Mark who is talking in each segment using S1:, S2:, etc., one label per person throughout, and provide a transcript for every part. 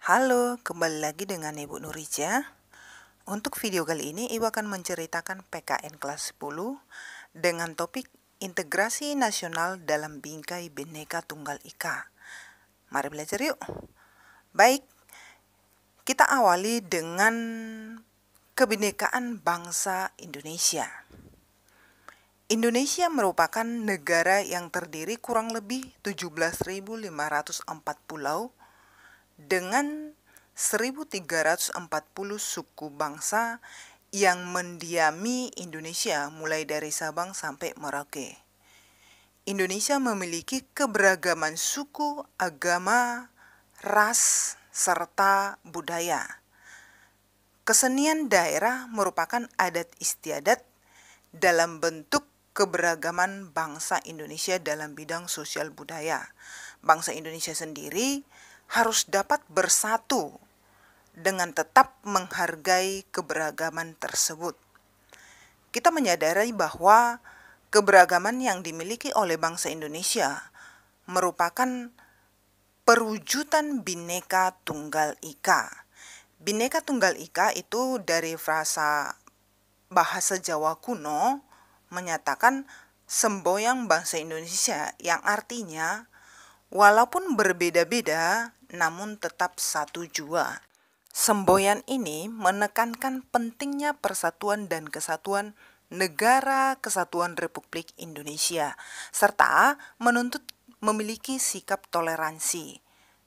S1: Halo, kembali lagi dengan Ibu Nurija. Untuk video kali ini, Ibu akan menceritakan PKN kelas 10 dengan topik integrasi nasional dalam bingkai Bhinneka Tunggal Ika. Mari belajar yuk. Baik, kita awali dengan kebinekaan bangsa Indonesia. Indonesia merupakan negara yang terdiri kurang lebih 17.504 pulau dengan 1.340 suku bangsa yang mendiami Indonesia mulai dari Sabang sampai Merauke. Indonesia memiliki keberagaman suku, agama, ras, serta budaya. Kesenian daerah merupakan adat istiadat dalam bentuk keberagaman bangsa Indonesia dalam bidang sosial budaya. Bangsa Indonesia sendiri harus dapat bersatu dengan tetap menghargai keberagaman tersebut. Kita menyadari bahwa keberagaman yang dimiliki oleh bangsa Indonesia merupakan perwujudan Bhinneka Tunggal Ika. Bhinneka Tunggal Ika itu dari frasa bahasa Jawa kuno menyatakan semboyan bangsa Indonesia, yang artinya walaupun berbeda-beda namun tetap satu jua. Semboyan ini menekankan pentingnya persatuan dan kesatuan Negara Kesatuan Republik Indonesia serta menuntut memiliki sikap toleransi.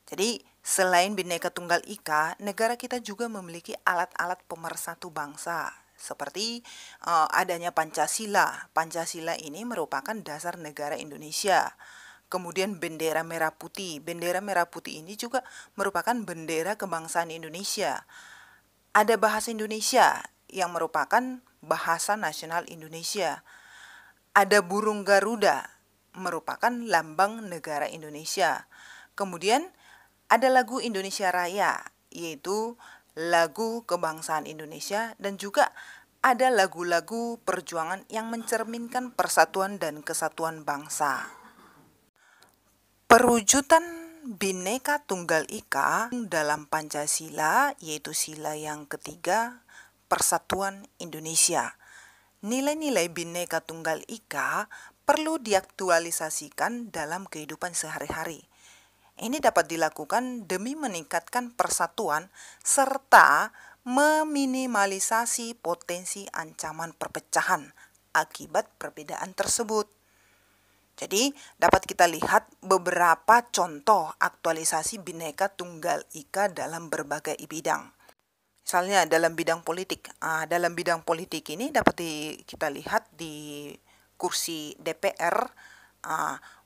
S1: Jadi selain Bhinneka Tunggal Ika, negara kita juga memiliki alat-alat pemersatu bangsa seperti adanya Pancasila. Pancasila ini merupakan dasar negara Indonesia. Kemudian bendera merah putih. Bendera merah putih ini juga merupakan bendera kebangsaan Indonesia. Ada bahasa Indonesia yang merupakan bahasa nasional Indonesia. Ada burung Garuda, merupakan lambang negara Indonesia. Kemudian ada lagu Indonesia Raya, yaitu lagu kebangsaan Indonesia, dan juga ada lagu-lagu perjuangan yang mencerminkan persatuan dan kesatuan bangsa. Perwujudan Bhinneka Tunggal Ika dalam Pancasila, yaitu sila yang ketiga, Persatuan Indonesia. Nilai-nilai Bhinneka Tunggal Ika perlu diaktualisasikan dalam kehidupan sehari-hari. Ini dapat dilakukan demi meningkatkan persatuan serta meminimalisasi potensi ancaman perpecahan akibat perbedaan tersebut. Jadi dapat kita lihat beberapa contoh aktualisasi Bhinneka Tunggal Ika dalam berbagai bidang. Misalnya dalam bidang politik. Dalam bidang politik ini dapat kita lihat di kursi DPR,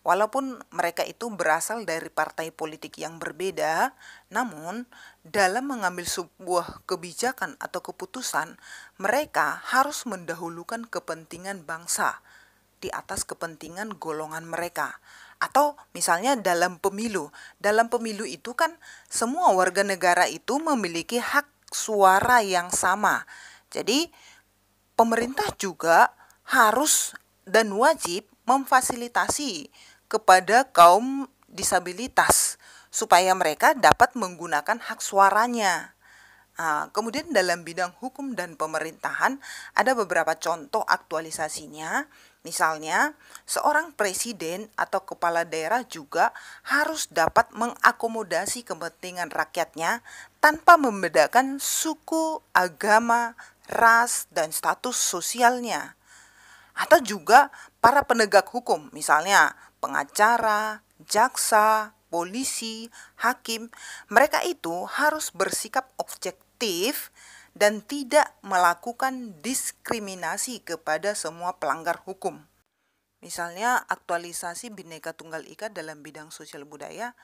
S1: walaupun mereka itu berasal dari partai politik yang berbeda, namun dalam mengambil sebuah kebijakan atau keputusan, mereka harus mendahulukan kepentingan bangsa di atas kepentingan golongan mereka. Atau misalnya dalam pemilu itu kan semua warga negara itu memiliki hak suara yang sama. Jadi pemerintah juga harus dan wajib memfasilitasi kepada kaum disabilitas supaya mereka dapat menggunakan hak suaranya. Kemudian dalam bidang hukum dan pemerintahan ada beberapa contoh aktualisasinya. Misalnya, seorang presiden atau kepala daerah juga harus dapat mengakomodasi kepentingan rakyatnya tanpa membedakan suku, agama, ras, dan status sosialnya. Atau juga para penegak hukum, misalnya pengacara, jaksa, polisi, hakim, mereka itu harus bersikap objektif dan tidak melakukan diskriminasi kepada semua pelanggar hukum. Misalnya aktualisasi Bhinneka Tunggal Ika dalam bidang sosial budaya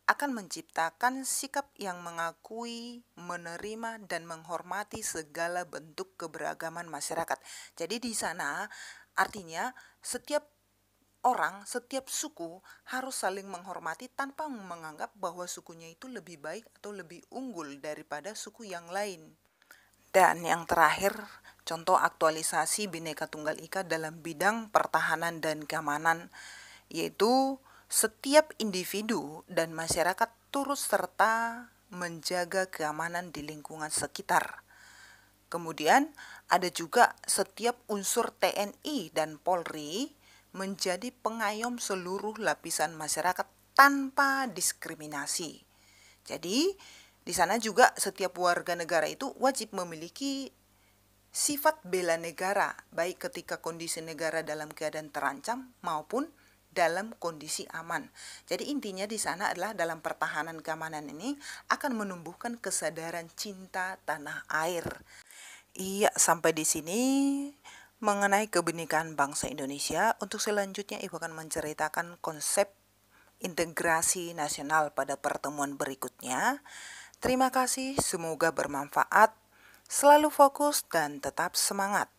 S1: akan menciptakan sikap yang mengakui, menerima, dan menghormati segala bentuk keberagaman masyarakat. Jadi di sana artinya setiap orang, setiap suku harus saling menghormati tanpa menganggap bahwa sukunya itu lebih baik atau lebih unggul daripada suku yang lain. Dan yang terakhir, contoh aktualisasi Bhinneka Tunggal Ika dalam bidang pertahanan dan keamanan, yaitu setiap individu dan masyarakat turut serta menjaga keamanan di lingkungan sekitar. Kemudian ada juga setiap unsur TNI dan Polri menjadi pengayom seluruh lapisan masyarakat tanpa diskriminasi. Jadi, di sana juga setiap warga negara itu wajib memiliki sifat bela negara, baik ketika kondisi negara dalam keadaan terancam maupun dalam kondisi aman. Jadi intinya di sana adalah dalam pertahanan keamanan ini akan menumbuhkan kesadaran cinta tanah air. Iya, sampai di sini mengenai kebinekaan bangsa Indonesia. Untuk selanjutnya Ibu akan menceritakan konsep integrasi nasional pada pertemuan berikutnya. Terima kasih, semoga bermanfaat. Selalu fokus dan tetap semangat.